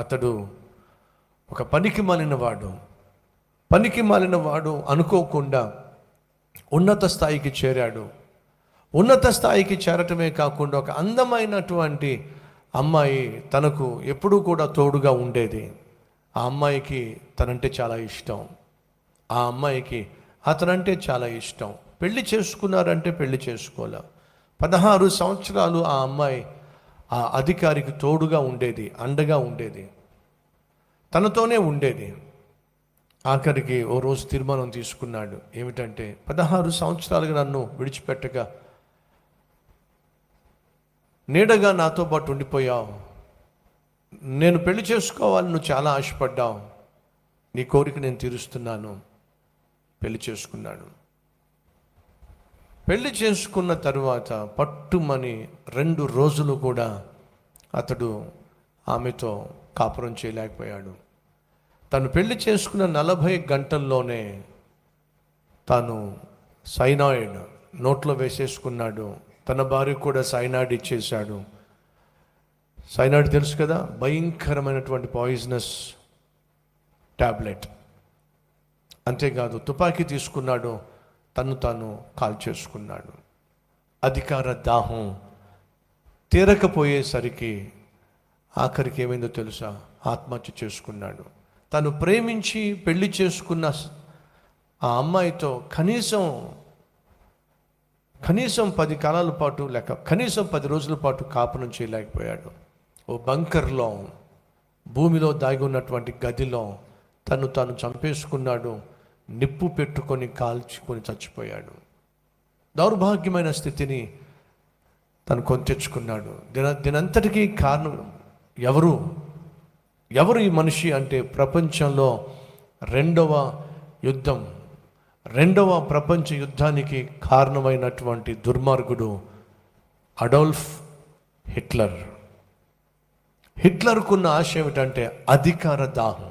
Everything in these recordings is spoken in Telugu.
అతడు ఒక పనికి మాలిన వాడు అనుకోకుండా ఉన్నత స్థాయికి చేరాడు. ఉన్నత స్థాయికి చేరటమే కాకుండా ఒక అందమైనటువంటి అమ్మాయి తనకు ఎప్పుడూ కూడా తోడుగా ఉండేది. ఆ అమ్మాయికి తనంటే చాలా ఇష్టం. ఆ అమ్మాయికి అతనంటే చాలా ఇష్టం. పెళ్లి చేసుకున్నారంటే పెళ్లి చేసుకోలే. 16 సంవత్సరాలు ఆ అమ్మాయి ఆ అధికారికి తోడుగా ఉండేది, అండగా ఉండేది, తనతోనే ఉండేది. ఆఖరికి ఓ రోజు తీర్మానం తీసుకున్నాడు. ఏమిటంటే 16 సంవత్సరాలుగా నన్ను విడిచిపెట్టగా నీడగా నాతో పాటు ఉండిపోయావు. నేను పెళ్లి చేసుకోవాలని నువ్వు చాలా ఆశపడ్డావు. నీ కోరిక నేను తీరుస్తున్నాను. పెళ్లి చేసుకున్నాడు. పెళ్లి చేసుకున్న తరువాత పట్టుమని 2 రోజులు కూడా అతడు ఆమెతో కాపురం చేయలేకపోయాడు. తను పెళ్లి చేసుకున్న 40 గంటల్లోనే తాను సైనాయిడ్ నోట్లో వేసేసుకున్నాడు. తన భార్య కూడా సైనాయిడ్ ఇచ్చేశాడు. సైనాయిడ్ తెలుసు కదా, భయంకరమైనటువంటి పాయిజనస్ టాబ్లెట్. అంతేకాదు తుపాకీ తీసుకున్నాడు, తాను కాల్చేసుకున్నాడు. అధికార దాహం తీరకపోయేసరికి ఆఖరికి ఏమైందో తెలుసా? ఆత్మహత్య చేసుకున్నాడు. తను ప్రేమించి పెళ్లి చేసుకున్న ఆ అమ్మాయితో కనీసం 10 కాలాల పాటు లేక కనీసం 10 రోజుల పాటు కాపురం చేయలేకపోయాడు. ఓ బంకర్లో, భూమిలో దాగి ఉన్నటువంటి గదిలో తాను చంపేసుకున్నాడు. నిప్పు పెట్టుకొని కాల్చుకొని చచ్చిపోయాడు. దౌర్భాగ్యమైన స్థితిని తను కొని తెచ్చుకున్నాడు. దీనంతటికీ కారణం ఎవరు ఈ మనిషి అంటే ప్రపంచంలో రెండవ ప్రపంచ యుద్ధానికి కారణమైనటువంటి దుర్మార్గుడు అడాల్ఫ్ హిట్లర్. హిట్లర్కున్న ఆశ ఏమిటంటే అధికారం.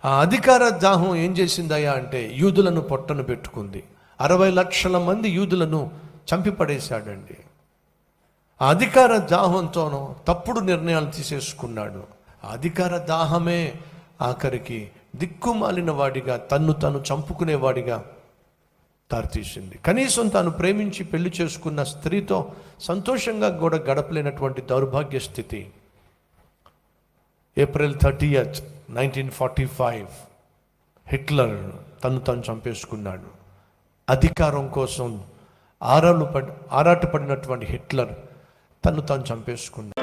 ఆ అధికార దాహం ఏం చేసిందయ్యా అంటే యూదులను పొట్టను పెట్టుకుంది. 60 లక్షల మంది యూదులను చంపిపడేశాడండి. ఆ అధికార దాహంతోనూ తప్పుడు నిర్ణయాలు తీసేసుకున్నాడు. ఆ అధికార దాహమే ఆఖరికి దిక్కుమాలిన వాడిగా, తను చంపుకునేవాడిగా దారితీసింది. కనీసం తాను ప్రేమించి పెళ్లి చేసుకున్న స్త్రీతో సంతోషంగా కూడా గడపలేనటువంటి దౌర్భాగ్య స్థితి. ఏప్రిల్ 30, 1945 హిట్లర్ తను చంపేసుకున్నాడు. అధికారం కోసం ఆరాటపడినటువంటి హిట్లర్ తను చంపేసుకున్నాడు.